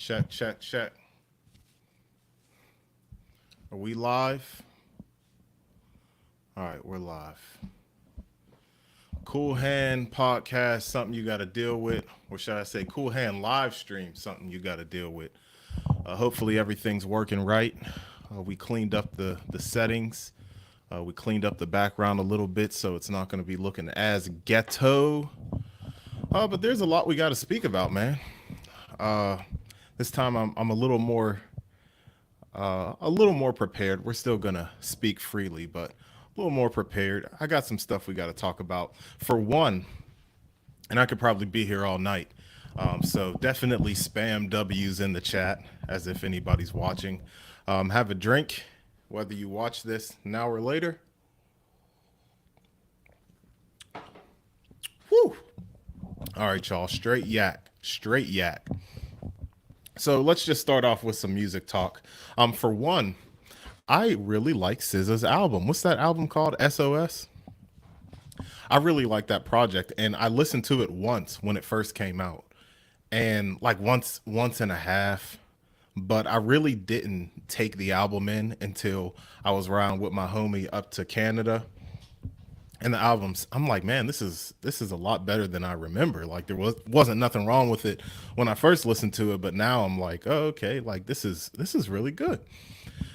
Check, check, check. Are we live? All right, we're live. Cool Hand podcast, something you got to deal with. Or should I say, Cool Hand live stream, something you got to deal with. Hopefully, everything's working right. We cleaned up the settings. We cleaned up the background a little bit so it's not going to be looking as ghetto. But there's a lot we got to speak about, man. Uh, this time I'm a little more prepared. We're still gonna speak freely, but a little more prepared. I got some stuff we got to talk about. For one, and I could probably be here all night. So definitely spam W's in the chat as if anybody's watching. Have a drink, whether you watch this now or later. Whew. All right, y'all. Straight yak. Straight yak. So let's just start off with some music talk. For one, I really like SZA's album. What's that album called? SOS? I really like that project, and I listened to it once when it first came out, and like once and a half. But I really didn't take the album in until I was around with my homie up to Canada, and the albums. I'm like, man, this is a lot better than I remember. Like wasn't nothing wrong with it when I first listened to it, but now I'm like, oh, okay, like this is really good.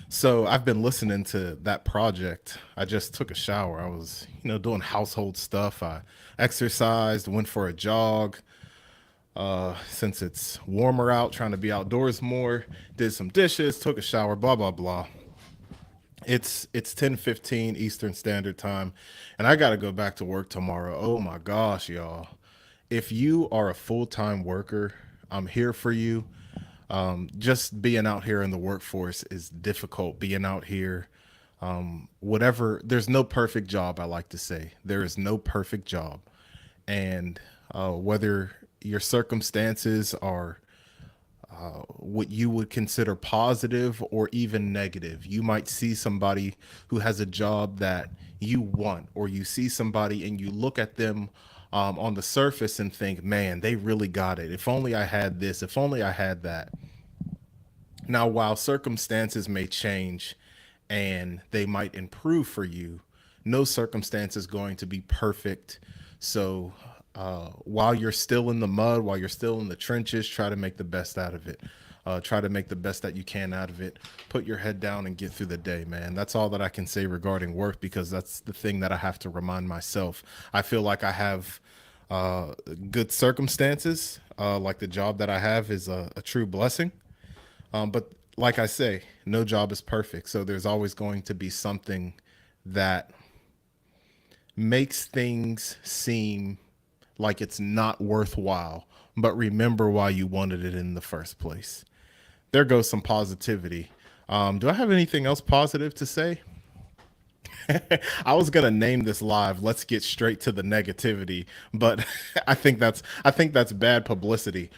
So I've been listening to that project. I just took a shower. I was, doing household stuff. I exercised, went for a jog. Since it's warmer out, trying to be outdoors more. Did some dishes, took a shower, blah blah blah. It's 10:15 Eastern Standard Time, and I got to go back to work tomorrow. Oh my gosh, y'all. If you are a full-time worker, I'm here for you. Just being out here in the workforce is difficult. Being out here, whatever, there's no perfect job, I like to say. There is no perfect job. And whether your circumstances are what you would consider positive or even negative. You might see somebody who has a job that you want, or you see somebody and you look at them on the surface and think, man, they really got it. If only I had this, if only I had that. Now, while circumstances may change and they might improve for you, no circumstance is going to be perfect. So, while you're still in the mud, while you're still in the trenches, try to make the best out of it. Try to make the best that you can out of it. Put your head down and get through the day, man. That's all that I can say regarding work, because that's the thing that I have to remind myself. I feel like I have uh, good circumstances. Like the job that I have is a true blessing. But like I say, no job is perfect. So there's always going to be something that makes things seem like it's not worthwhile. But remember why you wanted it in the first place. There goes some positivity. Do I have anything else positive to say? I was gonna name this live. Let's get straight to the negativity, but I think that's bad publicity.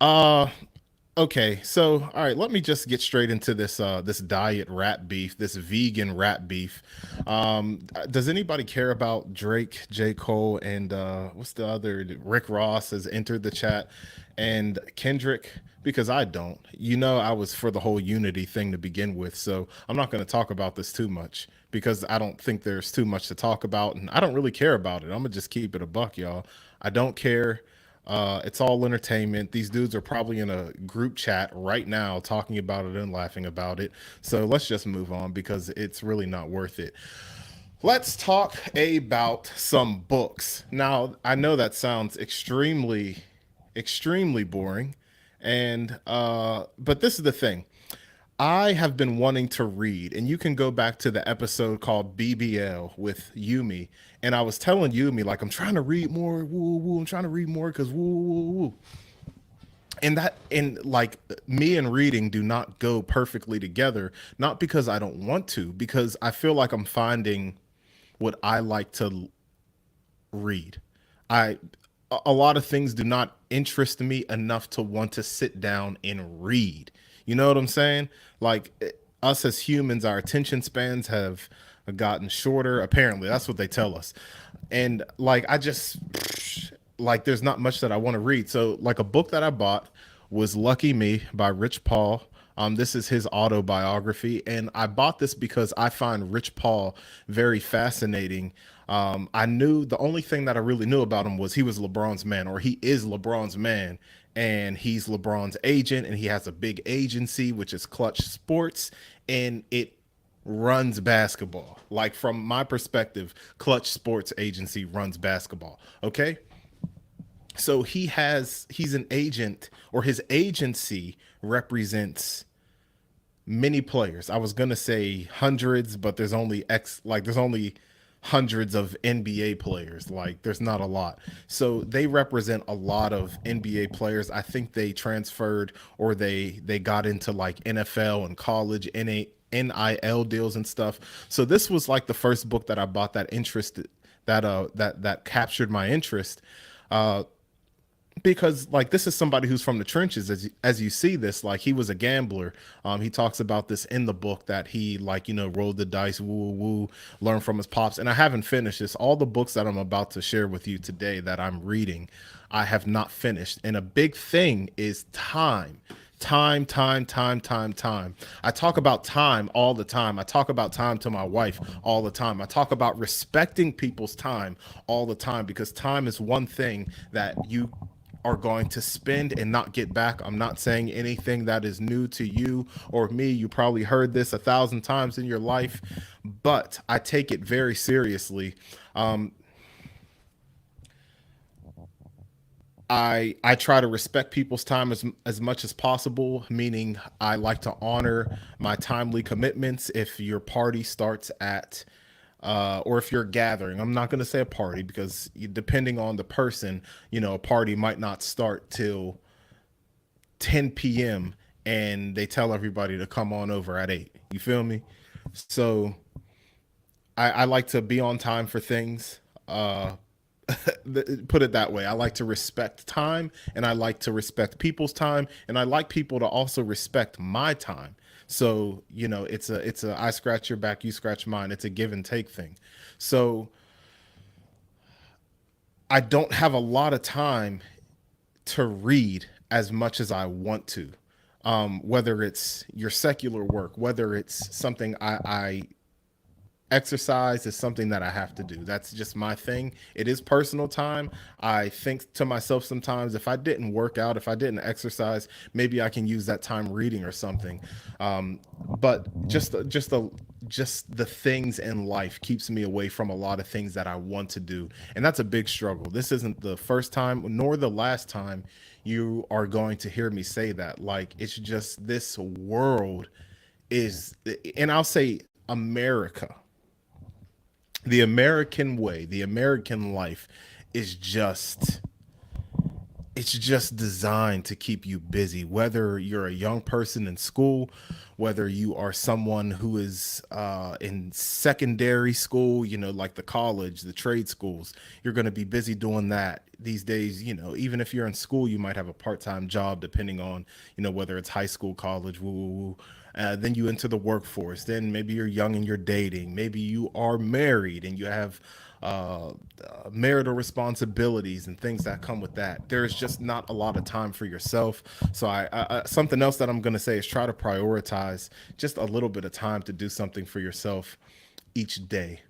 Uh, Okay, so all right, let me just get straight into this diet rat beef, this vegan rat beef. Does anybody care about Drake, J. Cole, and what's the other? Rick Ross has entered the chat, and Kendrick, because I don't. I was for the whole unity thing to begin with, so I'm not going to talk about this too much because I don't think there's too much to talk about, and I don't really care about it. I'm gonna just keep it a buck, y'all. I don't care. It's all entertainment. These dudes are probably in a group chat right now talking about it and laughing about it. So let's just move on because it's really not worth it. Let's talk about some books. Now, I know that sounds extremely boring. And but this is the thing. I have been wanting to read, and you can go back to the episode called BBL with Yumi. And I was telling Yumi, like, I'm trying to read more, woo, woo, I'm trying to read more because woo, woo, woo. And like me and reading do not go perfectly together, not because I don't want to, because I feel like I'm finding what I like to read. I a lot of things do not interest me enough to want to sit down and read. You know what I'm saying? Like us as humans, our attention spans have gotten shorter. Apparently, that's what they tell us. And like I just like there's not much that I want to read. So like a book that I bought was Lucky Me by Rich Paul. This is his autobiography, and I bought this because I find Rich Paul very fascinating. I knew the only thing that I really knew about him was he was LeBron's man, or he is LeBron's man, and he's LeBron's agent, and he has a big agency, which is Clutch Sports, and it runs basketball. Like from my perspective, Clutch Sports Agency runs basketball. Okay, so he's an agent, or his agency represents many players. I was gonna say hundreds, but there's only hundreds of NBA players. Like there's not a lot. So they represent a lot of NBA players. I think they transferred, or they got into like NFL and college NIL deals and stuff. So this was like the first book that I bought that that captured my interest. Uh because like this is somebody who's from the trenches, as you see this, like he was a gambler. He talks about this in the book, that he, like, rolled the dice, woo woo woo, learned from his pops. And I haven't finished this. All the books that I'm about to share with you today that I'm reading, I have not finished. And a big thing is time. Time. I talk about time all the time. I talk about time to my wife all the time. I talk about respecting people's time all the time, because time is one thing that you are going to spend and not get back. I'm not saying anything that is new to you or me. You probably heard this 1,000 times in your life, but I take it very seriously. Um, I try to respect people's time as much as possible, meaning I like to honor my timely commitments. If your party starts at or if you're gathering, I'm not going to say a party, because depending on the person, a party might not start till 10 p.m. and they tell everybody to come on over at 8. You feel me? So I like to be on time for things. Put it that way. I like to respect time, and I like to respect people's time, and I like people to also respect my time. So, it's a I scratch your back, you scratch mine. It's a give and take thing. So I don't have a lot of time to read as much as I want to. Whether it's your secular work, whether it's something I exercise is something that I have to do. That's just my thing. It is personal time. I think to myself sometimes, if I didn't work out, if I didn't exercise, maybe I can use that time reading or something. But just the things in life keeps me away from a lot of things that I want to do, and that's a big struggle. This isn't the first time nor the last time you are going to hear me say that. Like, it's just this world is, and I'll say America, the American way, the American life is just, it's just designed to keep you busy, whether you're a young person in school, whether you are someone who is in secondary school, like the college, the trade schools. You're going to be busy doing that these days. Even if you're in school, you might have a part-time job, depending on, whether it's high school, college, woo, woo, woo. Then you enter the workforce. Then maybe you're young and you're dating. Maybe you are married and you have marital responsibilities and things that come with that. There's just not a lot of time for yourself. So something else that I'm going to say is try to prioritize just a little bit of time to do something for yourself each day.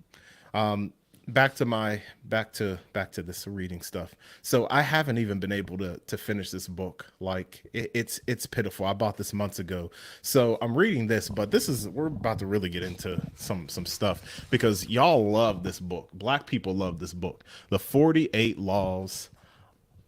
Um, back to this reading stuff. So I haven't even been able to finish this book. Like, it's pitiful. I bought this months ago, so I'm reading this. But we're about to really get into some stuff, because y'all love this book. Black people love this book, The 48 Laws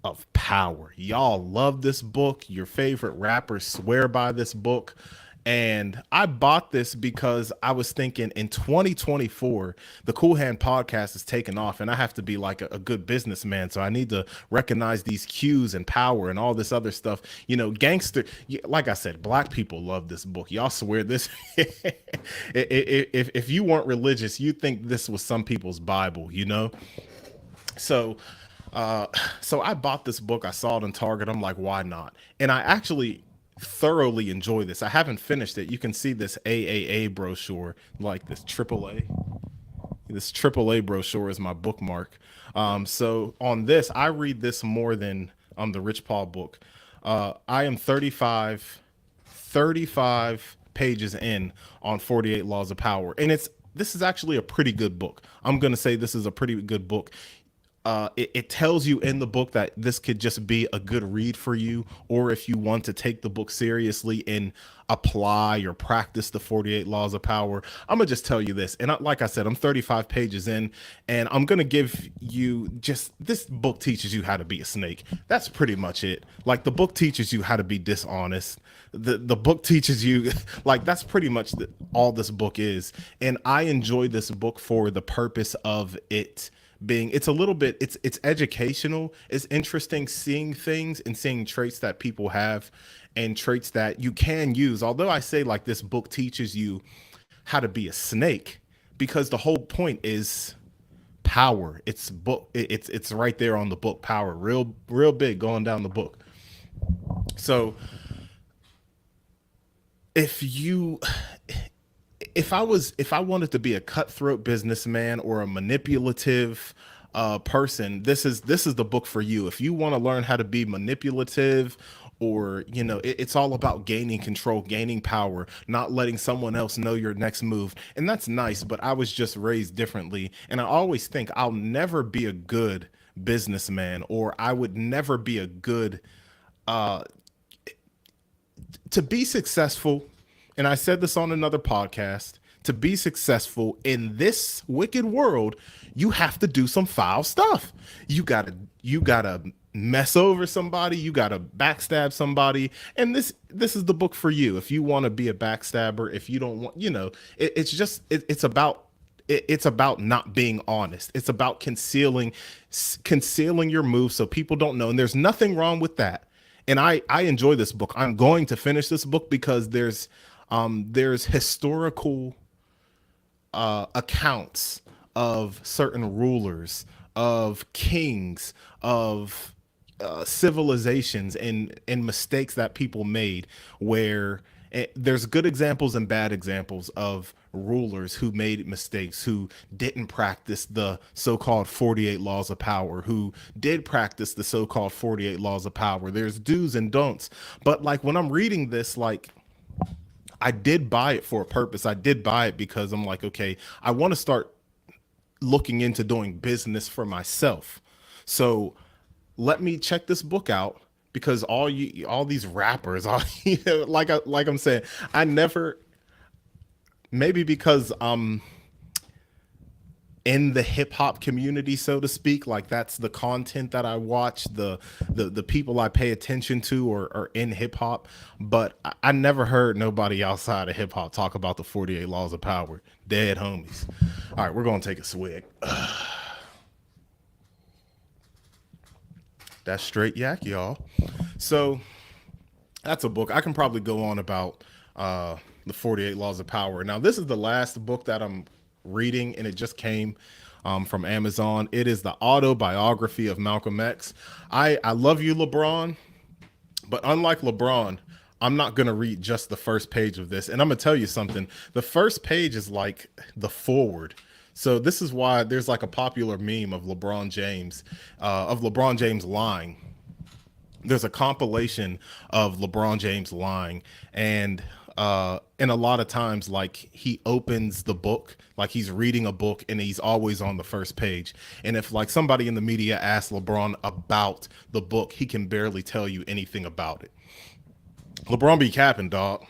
of Power. Y'all love this book. Your favorite rappers swear by this book. And I bought this because I was thinking, in 2024, the Qool Hand podcast is taking off, and I have to be like a good businessman. So I need to recognize these cues and power and all this other stuff. Gangster, like I said, black people love this book. Y'all swear this. If you weren't religious, you'd think this was some people's Bible. So so I bought this book. I saw it in Target. I'm like, why not? And I actually thoroughly enjoy this. I haven't finished it. You can see this AAA brochure, like this AAA. This AAA brochure is my bookmark. So on this, I read this more than the Rich Paul book. I am 35 pages in on 48 Laws of Power. And this is actually a pretty good book. I'm going to say this is a pretty good book. It tells you in the book that this could just be a good read for you, or if you want to take the book seriously and apply or practice the 48 Laws of Power. I'm gonna just tell you this, and like I said, I'm 35 pages in, and I'm gonna give you just this book teaches you how to be a snake. That's pretty much it. Like the book teaches you how to be dishonest. The book teaches you like that's pretty much all this book is, and I enjoy this book for the purpose of it being it's a little bit it's educational. It's interesting seeing things and seeing traits that people have and traits that you can use. Although I say like this book teaches you how to be a snake, because the whole point is power. It's right there on the book. Power, real big going down the book. So if you if I wanted to be a cutthroat businessman or a manipulative person, this is the book for you. If you want to learn how to be manipulative, or it's all about gaining control, gaining power, not letting someone else know your next move. And that's nice, but I was just raised differently, and I always think I'll never be a good businessman, or I would never be a good to be successful, and I said this on another podcast, to be successful in this wicked world, you have to do some foul stuff. You gotta mess over somebody, you gotta backstab somebody, and this is the book for you. If you want to be a backstabber, if you don't want, it's just it's about not being honest. It's about concealing your moves so people don't know, and there's nothing wrong with that. And I enjoy this book. I'm going to finish this book because there's historical accounts of certain rulers, of kings, of civilizations, and mistakes that people made, where there's good examples and bad examples of rulers who made mistakes, who didn't practice the so-called 48 laws of power, who did practice the so-called 48 laws of power. There's do's and don'ts. But like when I'm reading this, like I did buy it for a purpose. I did buy it because I'm like, okay, I want to start looking into doing business for myself. So let me check this book out, because all these rappers, like I'm saying, I never, maybe because I'm in the hip hop community, so to speak, like that's the content that I watch, the people I pay attention to are in hip hop. But I never heard nobody outside of hip hop talk about the 48 laws of power. Dead homies. All right, we're gonna take a swig. That's straight yak, y'all. So that's a book. I can probably go on about the 48 Laws of Power. Now, this is the last book that I'm reading, and it just came from Amazon. It is the autobiography of Malcolm X. I love you, LeBron, but unlike LeBron, I'm not going to read just the first page of this. And I'm going to tell you something. The first page is like the forward. So this is why there's like a popular meme of LeBron James lying. There's a compilation of LeBron James lying, and a lot of times, like, he opens the book like he's reading a book, and he's always on the first page. And if like somebody in the media asks LeBron about the book, he can barely tell you anything about it. LeBron be capping, dog.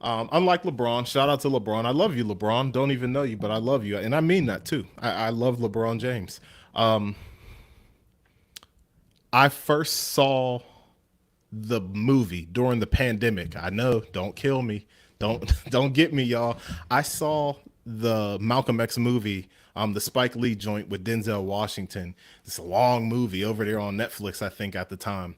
Unlike LeBron, shout out to LeBron. I love you, LeBron. Don't even know you, but I love you, and I mean that too. I love LeBron James. I first saw the movie during the pandemic. I know, don't kill me. Don't get me, y'all. I saw the Malcolm X movie, the Spike Lee joint with Denzel Washington. This long movie over there on Netflix, I think, at the time.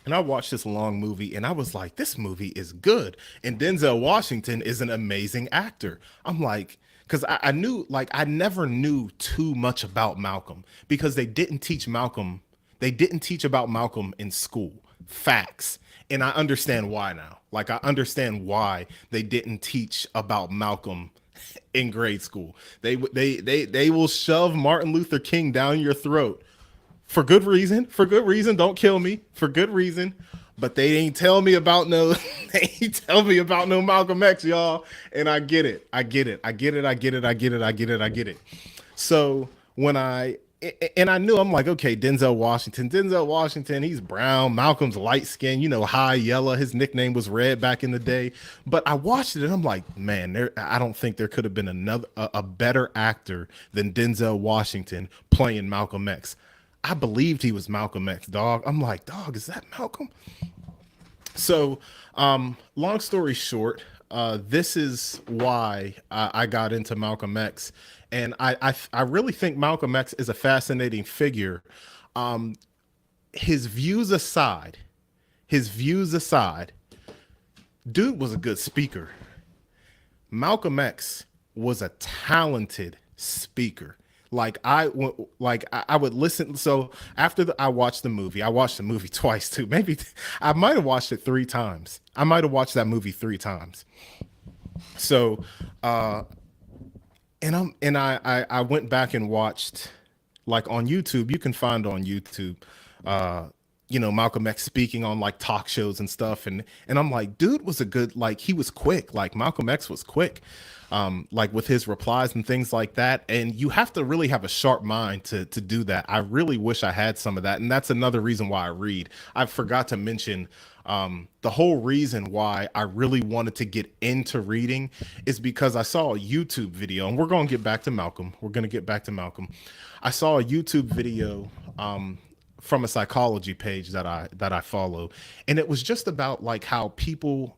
And I watched this long movie, and I was like, this movie is good. And Denzel Washington is an amazing actor. I'm like, because I knew, like, I never knew too much about Malcolm, because they didn't teach about Malcolm in school. Facts. And I understand why now. Like, I understand why they didn't teach about Malcolm in grade school. They will shove Martin Luther King down your throat For good reason. For good reason. Don't kill me. For good reason. But they ain't tell me about no. They ain't tell me about no Malcolm X, y'all. And I get it. I get it. I get it. I get it. I get it. I get it. I get it. So when I knew, I'm like, okay, Denzel Washington. Denzel Washington, he's brown. Malcolm's light skin, high yellow. His nickname was Red back in the day. But I watched it and I'm like, man, I don't think there could have been a better actor than Denzel Washington playing Malcolm X. I believed he was Malcolm X, dog. I'm like, dog, is that Malcolm? So, long story short, this is why I got into Malcolm X, and I really think Malcolm X is a fascinating figure. Um, his views aside, his views aside, dude was a good speaker. Malcolm X was a talented speaker. I would listen. So after I watched the movie, I watched the movie twice too. Maybe I might have watched it 3 times. I might have watched that movie 3 times. So, uh, and I went back and watched, like, on YouTube. You can find on YouTube, uh, Malcolm X speaking on like talk shows and stuff, and I'm like, dude was a good, like, he was quick. Like Malcolm X was quick, like with his replies and things like that. And you have to really have a sharp mind to do that. I really wish I had some of that, and that's another reason why I read. I forgot to mention, the whole reason why I really wanted to get into reading is because I saw a YouTube video, and we're going to get back to Malcolm. We're going to get back to Malcolm. I saw a YouTube video, from a psychology page that I follow, and it was just about like how people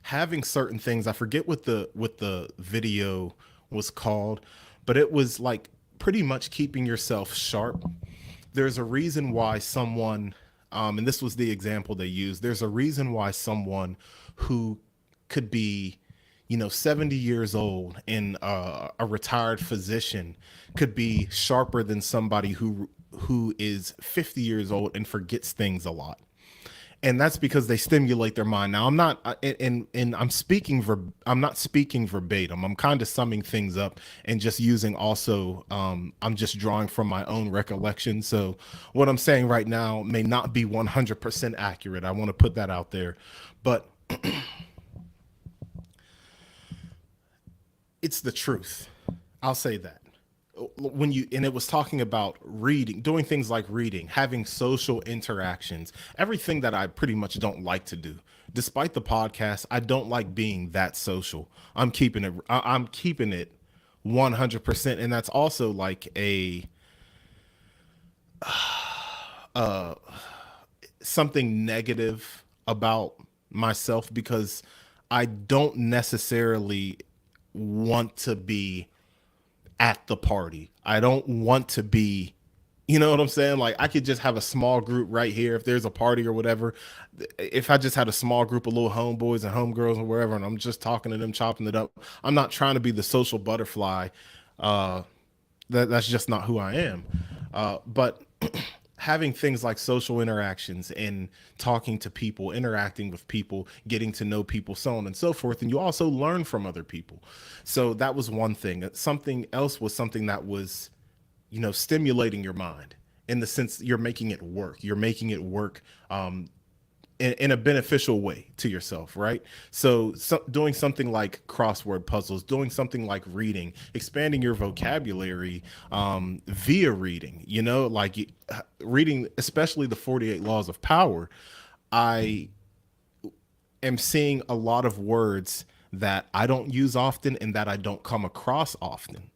having certain things. I forget what the video was called, but it was like pretty much keeping yourself sharp. There's a reason why someone, and this was the example they used. There's a reason why someone who could be, 70 years old and a retired physician could be sharper than somebody who is 50 years old and forgets things a lot. And that's because they stimulate their mind. Now, I'm not, and I'm not speaking verbatim. I'm kind of summing things up and just using also, I'm just drawing from my own recollection. So what I'm saying right now may not be 100% accurate. I want to put that out there, but it's the truth. I'll say that. And it was talking about reading, doing things like reading, having social interactions, everything that I pretty much don't like to do. Despite the podcast, I don't like being that social. I'm keeping it 100%. And that's also like a uh something negative about myself, because I don't necessarily want to be at the party. I don't want to be, you know what I'm saying? Like, I could just have a small group right here if there's a party or whatever. If I just had a small group of little homeboys and homegirls or wherever, and I'm just talking to them, chopping it up, I'm not trying to be the social butterfly. Uh, that's just not who I am. But having things like social interactions and talking to people, interacting with people, getting to know people, so on and so forth. And you also learn from other people. So that was one thing. Something else was something that was, stimulating your mind, in the sense you're making it work. You're making it work, in a beneficial way to yourself, right? So doing something like crossword puzzles, doing something like reading, expanding your vocabulary, via reading, like reading, especially the 48 Laws of Power. I am seeing a lot of words that I don't use often and that I don't come across often.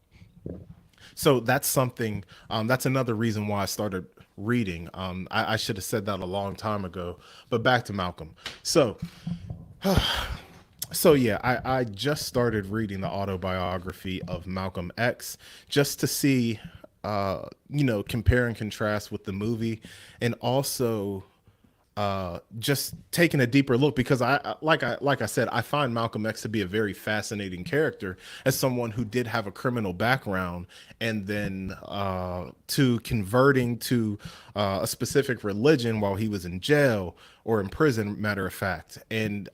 So that's something, that's another reason why I started reading. I should have said that a long time ago, but back to Malcolm. So, so yeah, I just started reading the autobiography of Malcolm X, just to see, compare and contrast with the movie, and also just taking a deeper look, because like I said, I find Malcolm X to be a very fascinating character, as someone who did have a criminal background, and then to converting to a specific religion while he was in jail, or in prison, matter of fact. And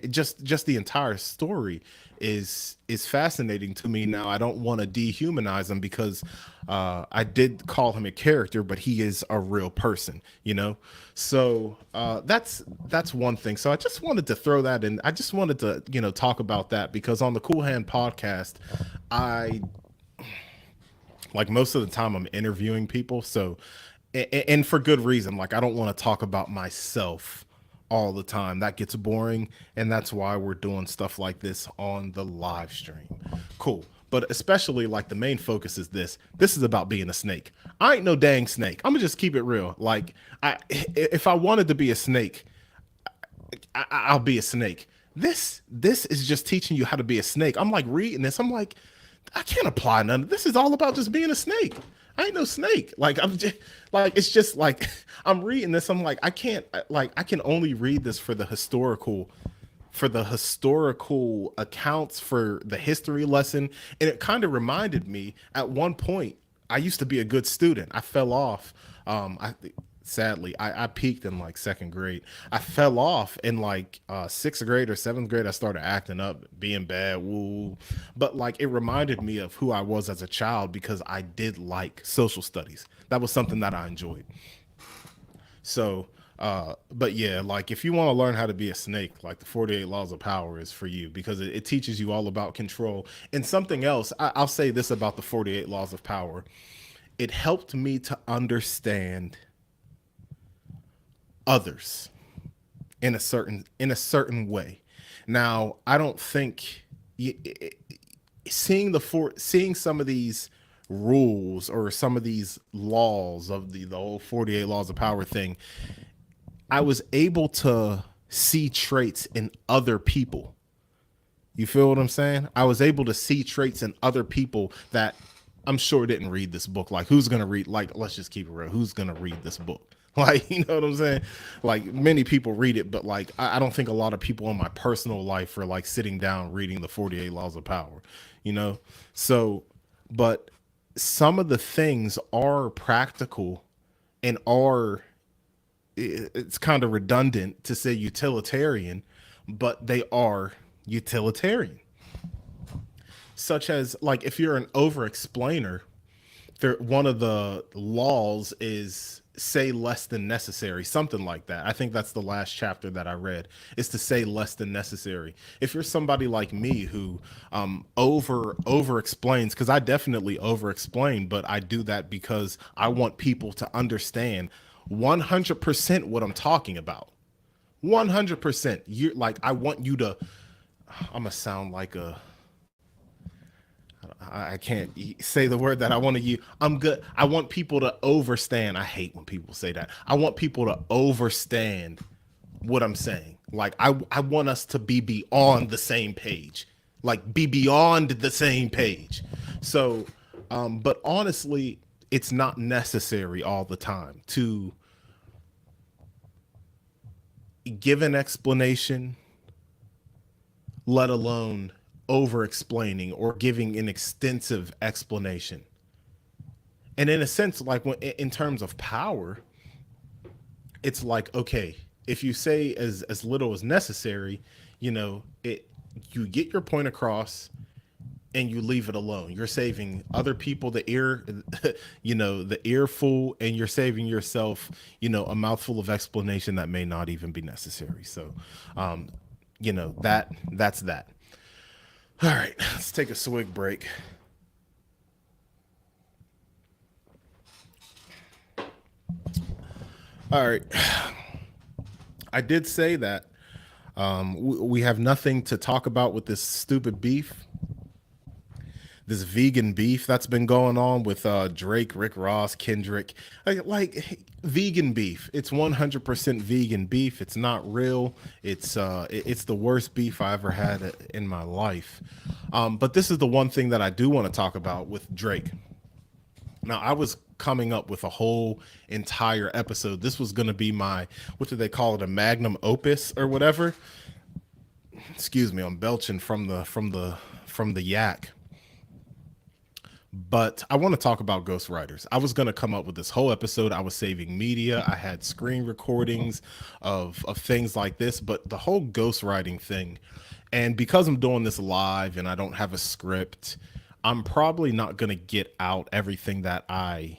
just the entire story is fascinating to me. Now I don't want to dehumanize him because I did call him a character, but he is a real person, you know. So that's one thing. So I just wanted to throw that in. I just wanted to, you know, talk about that because on the Cool Hand podcast, I like most of the time I'm interviewing people. So and for good reason. Like I don't want to talk about myself all the time. That gets boring, and that's why we're doing stuff like this on the live stream. Cool. But especially like the main focus is this. This is about being a snake. I ain't no dang snake. I'm gonna just keep it real. Like if I wanted to be a snake, I'll be a snake. This is just teaching you how to be a snake. I'm like reading this. I'm like, I can't apply none. This is all about just being a snake. I ain't no snake. Like I'm just like it's just like I'm reading this. I'm like I can't like I can only read this for the historical accounts for the history lesson. And it kind of reminded me at one point, I used to be a good student. I fell off. I sadly I peaked in like second grade. I fell off in like sixth grade or seventh grade. I started acting up, being bad. Woo. But like it reminded me of who I was as a child because I did like social studies. That was something that I enjoyed. So, but yeah, like if you want to learn how to be a snake, like the 48 Laws of Power is for you because it teaches you all about control. And something else, I'll say this about the 48 Laws of Power. It helped me to understand others in a certain way. Now, I don't think seeing some of these rules or some of these laws of the whole 48 laws of power thing, I was able to see traits in other people. You feel what I'm saying? I was able to see traits in other people that I'm sure didn't read this book. Like, who's gonna read? Like, let's just keep it real. Who's gonna read this book? Like, you know what I'm saying? Like, many people read it, but like, I don't think a lot of people in my personal life are like sitting down reading the 48 Laws of Power. You know, so, but some of the things are practical and are it's kind of redundant to say utilitarian, but they are utilitarian. Such as like if you're an over explainer, there one of the laws is say less than necessary, something like that. I think that's the last chapter that I read, is to say less than necessary. If you're somebody like me who over explains, because I definitely over explain, but I do that because I want people to understand 100% what I'm talking about. 100%. You like I want you to I'm gonna sound like a I can't say the word that I want to use. I'm good. I want people to overstand. I hate when people say that. I want people to overstand what I'm saying. Like I want us to be beyond the same page. Like be beyond the same page. So but honestly, it's not necessary all the time to give an explanation, let alone over explaining or giving an extensive explanation. And in a sense, like when in terms of power, it's like, okay, if you say as little as necessary, you know, it you get your point across and you leave it alone. You're saving other people the ear, you know, the earful, and you're saving yourself, you know, a mouthful of explanation that may not even be necessary. So, you know, that's that. All right, let's take a swig break. All right, I did say that we have nothing to talk about with this stupid beef, this vegan beef that's been going on with Drake, Rick Ross, Kendrick. Like vegan beef. It's 100% vegan beef. It's not real. It's the worst beef I ever had in my life. But this is the one thing that I do want to talk about with Drake. Now, I was coming up with a whole entire episode. This was going to be my, what do they call it, a magnum opus or whatever. Excuse me, I'm belching from the yak. But I want to talk about ghostwriters. I was going to come up with this whole episode. I was saving media. I had screen recordings of things like this, but the whole ghostwriting thing, and because I'm doing this live and I don't have a script, I'm probably not going to get out everything that I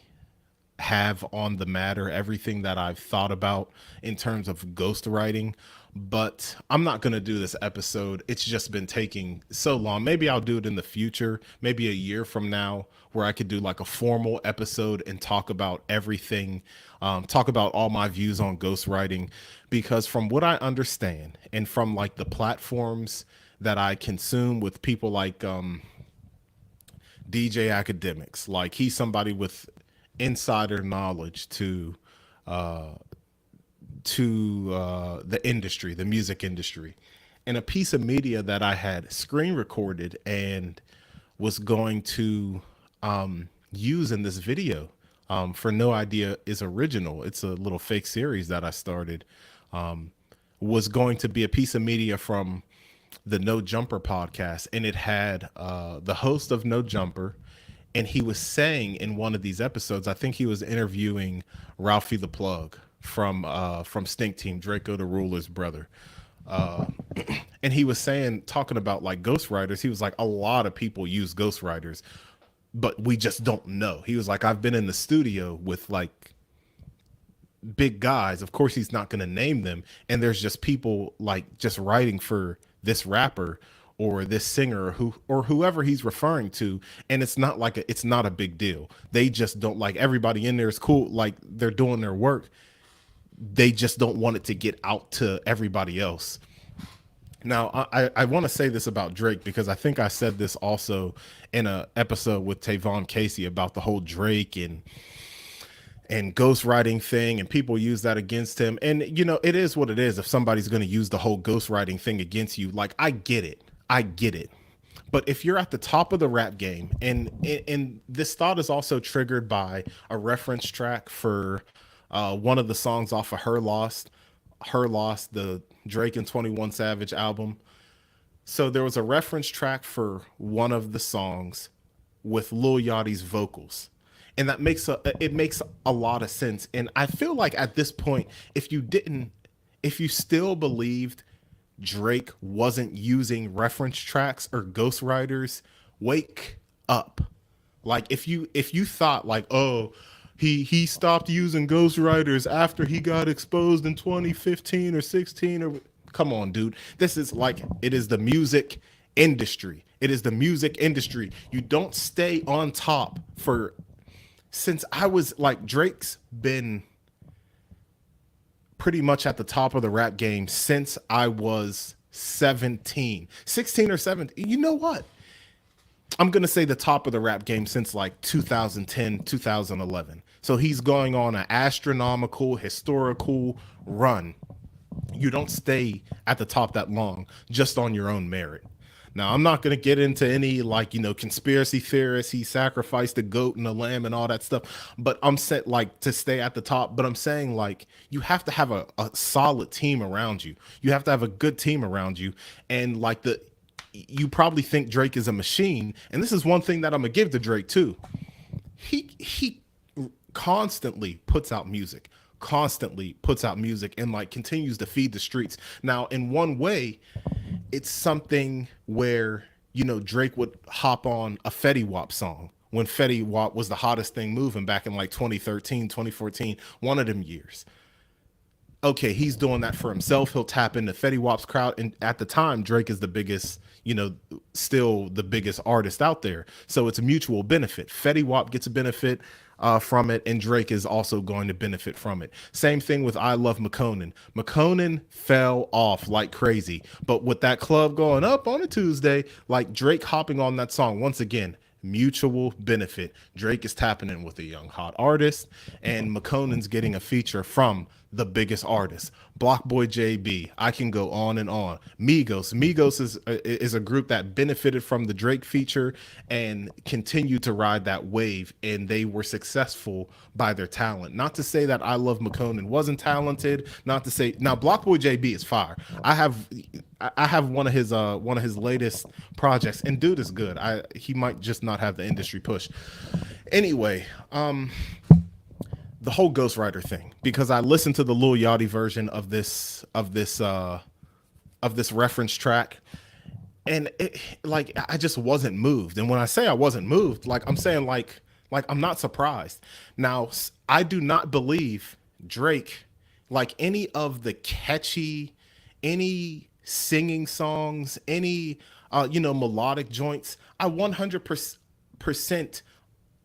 have on the matter, everything that I've thought about in terms of ghostwriting. But I'm not going to do this episode. It's just been taking so long. Maybe I'll do it in the future, maybe a year from now, where I could do like a formal episode and talk about everything, talk about all my views on ghostwriting. Because from what I understand, and from like the platforms that I consume with people like DJ Academics, like he's somebody with insider knowledge uh, to the industry, the music industry, and a piece of media that I had screen recorded and was going to use in this video for No Idea is Original. It's a little fake series that I started. Was going to be a piece of media from the No Jumper podcast, and it had the host of No Jumper, and he was saying in one of these episodes, I think he was interviewing Ralphie the Plug from Stink Team, Draco the Ruler's brother. Uh, and he was saying, talking about like ghostwriters, he was like, a lot of people use ghostwriters, but we just don't know. He was like, I've been in the studio with like big guys. Of course, he's not going to name them. And there's just people like just writing for this rapper or this singer or whoever he's referring to, and it's not like it's not a big deal. They just don't, like, everybody in there is cool, like they're doing their work. They just don't want it to get out to everybody else. Now, I want to say this about Drake because I think I said this also in a episode with Tavon Casey about the whole Drake and ghostwriting thing, and people use that against him. And you know, it is what it is. If somebody's going to use the whole ghostwriting thing against you, like, I get it. I get it. But if you're at the top of the rap game, and this thought is also triggered by a reference track for one of the songs off of Her Lost, the Drake and 21 Savage album. So there was a reference track for one of the songs with Lil Yachty's vocals. And that makes it makes a lot of sense. And I feel like at this point, if you still believed Drake wasn't using reference tracks or ghostwriters, wake up. Like if you thought like, oh, he stopped using ghostwriters after he got exposed in 2015 or 16, or come on, dude. This is like, it is the music industry. It is the music industry. You don't stay on top for, since I was like, Drake's been pretty much at the top of the rap game since I was 17, 16 or 17. You know what? I'm going to say the top of the rap game since like 2010, 2011. So he's going on an astronomical, historical run. You don't stay at the top that long just on your own merit. Now, I'm not going to get into any, like, you know, conspiracy theorists. He sacrificed the goat and the lamb and all that stuff. But I'm set like to stay at the top. But I'm saying, like, you have to have a solid team around you. You have to have a good team around you. And like you probably think Drake is a machine. And this is one thing that I'm going to give to Drake too. He constantly puts out music, and like continues to feed the streets. Now, in one way, it's something where, you know, Drake would hop on a Fetty Wap song when Fetty Wap was the hottest thing moving back in like 2013, 2014, one of them years. Okay, he's doing that for himself. He'll tap into Fetty Wap's crowd. And at the time, Drake is the biggest, you know, still the biggest artist out there. So it's a mutual benefit. Fetty Wap gets a benefit from it, and Drake is also going to benefit from it. Same thing with I Love McConan. McConan fell off like crazy. But with that club going up on a Tuesday, like Drake hopping on that song, once again, mutual benefit. Drake is tapping in with a young hot artist, and McConan's getting a feature from the biggest artists. Block Boy JB. I can go on and on. Migos. Migos is a group that benefited from the Drake feature and continued to ride that wave, and they were successful by their talent. Not to say that I Love McConan wasn't talented. Not to say now Block Boy JB is fire. I have one of his latest projects, and dude is good. He might just not have the industry push. Anyway, the whole ghostwriter thing, because I listened to the Lil Yachty version of this reference track, and like I just wasn't moved. And when I say I wasn't moved, like I'm saying like I'm not surprised. Now I do not believe Drake, like any of the catchy, any singing songs, any melodic joints. I 100%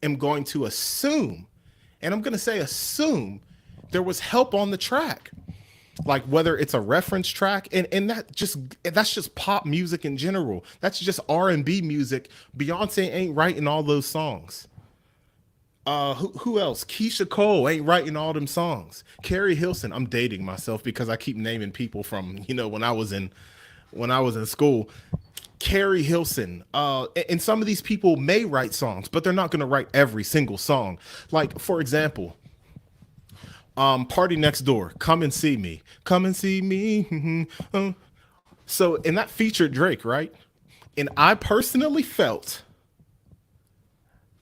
am going to assume, and I'm going to say assume, there was help on the track, like whether it's a reference track, and that's just pop music in general. That's just R&B music. Beyonce ain't writing all those songs. Who else? Keisha Cole ain't writing all them songs. Carrie Hilson. I'm dating myself because I keep naming people from when I was in school. Carrie Hilson. And some of these people may write songs, but they're not going to write every single song. Like, for example, Party Next Door, Come and See Me. Come and see me. So, and that featured Drake, right? And I personally felt,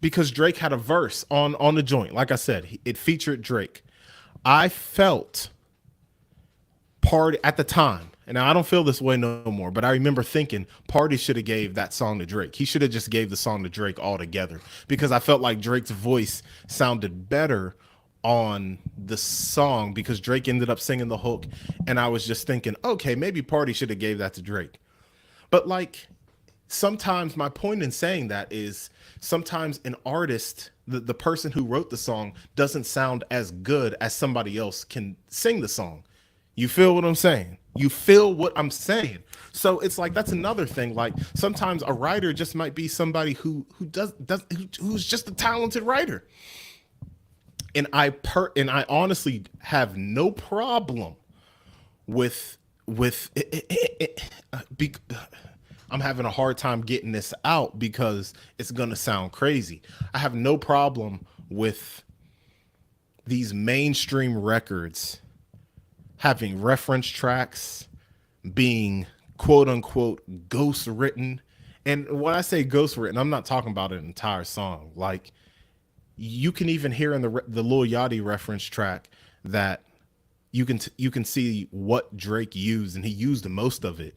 because Drake had a verse on the joint, like I said, it featured Drake. I felt Party at the time, and I don't feel this way no more, but I remember thinking Party should have gave that song to Drake. He should have just gave the song to Drake altogether, because I felt like Drake's voice sounded better on the song, because Drake ended up singing the hook, and I was just thinking, okay, maybe Party should have gave that to Drake. But like, sometimes my point in saying that is sometimes an artist, the person who wrote the song, doesn't sound as good as somebody else can sing the song. You feel what I'm saying? You feel what I'm saying? So it's like, that's another thing. Like, sometimes a writer just might be somebody who's just a talented writer. And I honestly have no problem with I'm having a hard time getting this out because it's going to sound crazy. I have no problem with these mainstream records having reference tracks, being quote unquote ghost written. And when I say ghost written, I'm not talking about an entire song. Like, you can even hear in the Lil Yachty reference track that you can see what Drake used, and he used most of it,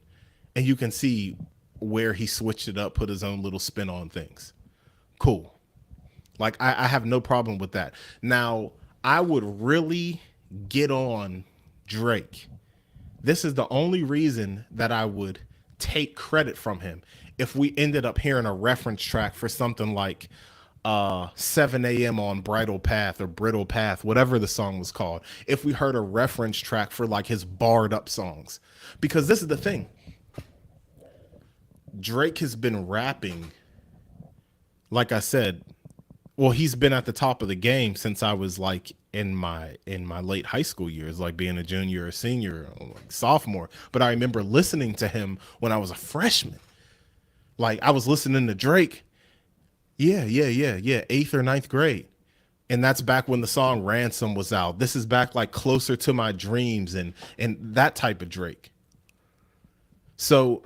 and you can see where he switched it up, put his own little spin on things. Cool. Like, I have no problem with that. Now, I would really get on Drake. This is the only reason that I would take credit from him if we ended up hearing a reference track for something like 7 a.m. on Bridle Path or Brittle Path, whatever the song was called. If we heard a reference track for like his barred up songs. Because this is the thing. Drake has been rapping, like I said, well, he's been at the top of the game since I was like in my late high school years, like being a junior or senior or like sophomore. But I remember listening to him when I was a freshman. Like, I was listening to Drake. Yeah. 8th or 9th grade. And that's back when the song Ransom was out. This is back like Closer to My Dreams and that type of Drake. So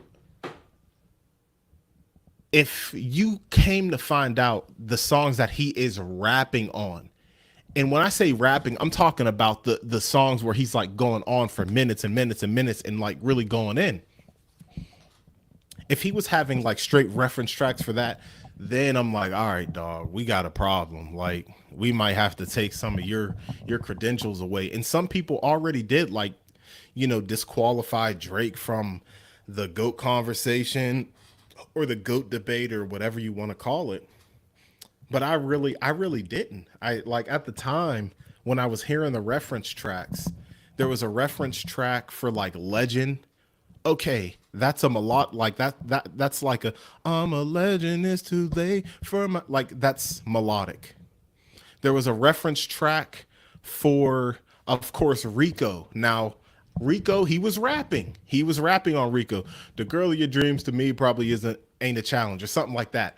if you came to find out the songs that he is rapping on, and when I say rapping, I'm talking about the songs where he's like going on for minutes and minutes and minutes and like really going in. If he was having like straight reference tracks for that, then I'm like, all right, dog, we got a problem. Like, we might have to take some of your credentials away. And some people already did, like, disqualify Drake from the GOAT conversation or the GOAT debate or whatever you want to call it. But I really didn't. I like, at the time when I was hearing the reference tracks, there was a reference track for like Legend. Okay, that's a lot like that's like a I'm a legend, it's too late for my, like, that's melodic. There was a reference track for Of course, Rico. Now, Rico, he was rapping. He was rapping on Rico. The girl of your dreams to me probably isn't ain't a challenge or something like that.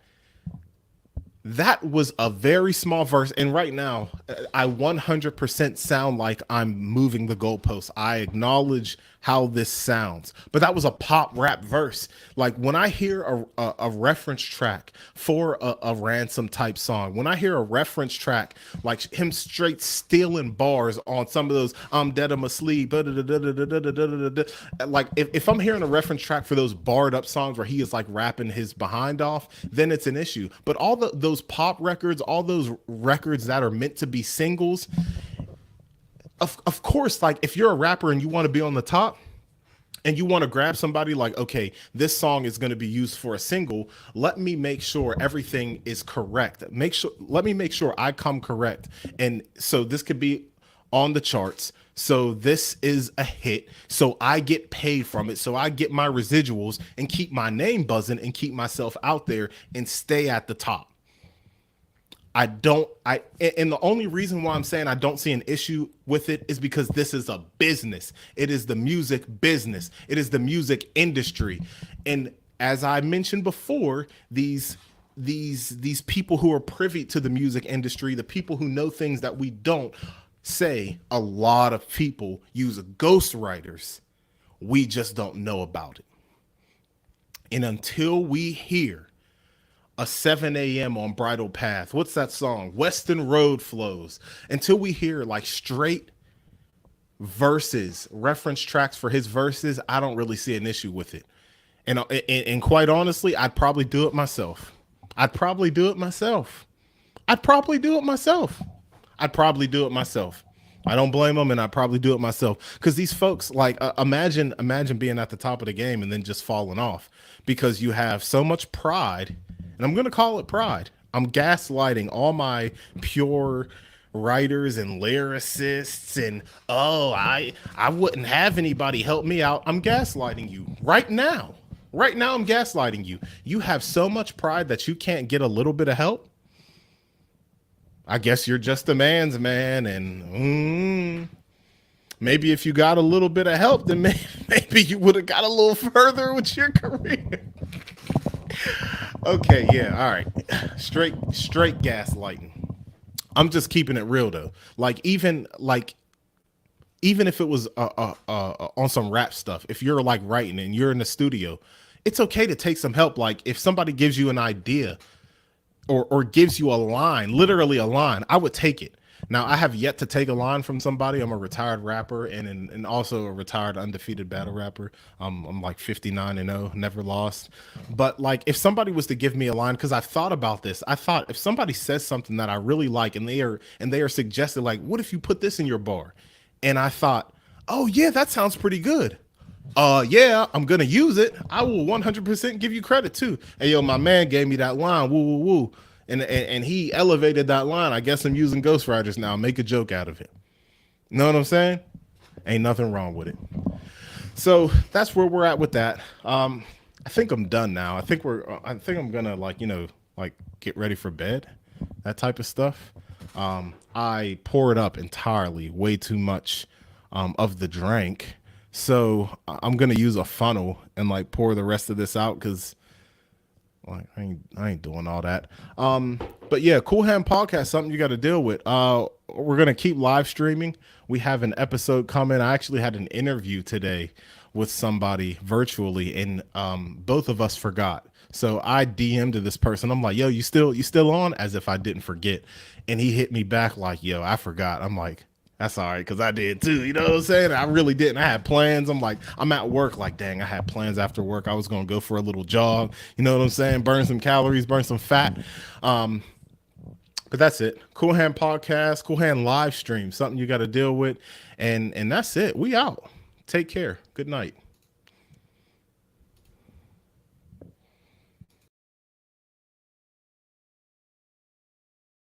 That was a very small verse. And right now, I 100% sound like I'm moving the goalposts. I acknowledge how this sounds, but that was a pop rap verse. Like when I hear a reference track for a ransom type song, when I hear a reference track like him straight stealing bars on some of those I'm dead, I'm asleep, like if I'm hearing a reference track for those barred up songs where he is like rapping his behind off, then it's an issue. But all those pop records, all those records that are meant to be singles, of course, like if you're a rapper and you want to be on the top and you want to grab somebody like, okay, this song is going to be used for a single, let me make sure everything is correct. Let me make sure I come correct. And so this could be on the charts. So this is a hit. So I get paid from it. So I get my residuals and keep my name buzzing and keep myself out there and stay at the top. And the only reason why I'm saying I don't see an issue with it is because this is a business. It is the music business. It is the music industry. And as I mentioned before, these people who are privy to the music industry, the people who know things that we don't, say a lot of people use ghostwriters. We just don't know about it. And until we hear a 7 a.m. on Bridle Path, what's that song? Western Road Flows. Until we hear like straight verses, reference tracks for his verses, I don't really see an issue with it. And quite honestly, I'd probably do it myself. I'd probably do it myself. I don't blame them, and I probably do it myself. Because these folks, like, imagine being at the top of the game and then just falling off because you have so much pride, and I'm going to call it pride. I'm gaslighting all my pure writers and lyricists, and I wouldn't have anybody help me out. I'm gaslighting you right now. Right now, I'm gaslighting you. You have so much pride that you can't get a little bit of help. I guess you're just a man's man, and maybe if you got a little bit of help, then maybe you would have got a little further with your career. Okay, yeah, all right. Straight gaslighting. I'm just keeping it real though. Even if it was on some rap stuff, if you're like writing and you're in the studio, it's okay to take some help. Like if somebody gives you an idea or gives you a line, literally a line, I would take it. Now, I have yet to take a line from somebody. I'm a retired rapper and also a retired undefeated battle rapper. I'm like 59-0, never lost. But like if somebody was to give me a line, because I've thought about this, I thought if somebody says something that I really like and they are suggesting like, what if you put this in your bar? And I thought, oh yeah, that sounds pretty good. Yeah, I'm gonna use it. I will 100% give you credit too. Hey yo, my man gave me that line, woo woo woo, and he elevated that line. I guess I'm using ghostwriters now. Make a joke out of it. You know what I'm saying? Ain't nothing wrong with it. So that's where we're at with that. I think I'm done now. I think I'm gonna like get ready for bed, that type of stuff. I poured up entirely, way too much of the drink. So I'm gonna use a funnel and like pour the rest of this out because like I ain't doing all that. But yeah, Qool Hand podcast, something you got to deal with. We're gonna keep live streaming. We have an episode coming. I actually had an interview today with somebody virtually, and both of us forgot. So I DM'd to this person. I'm like, yo, you still on? As if I didn't forget. And he hit me back like, yo, I forgot. I'm like, that's all right, because I did too. You know what I'm saying? I really didn't. I had plans. I'm at work like, dang, I had plans after work. I was going to go for a little jog. You know what I'm saying? Burn some calories, burn some fat. But that's it. Qool Hand podcast, Qool Hand live stream, something you got to deal with. And that's it. We out. Take care. Good night.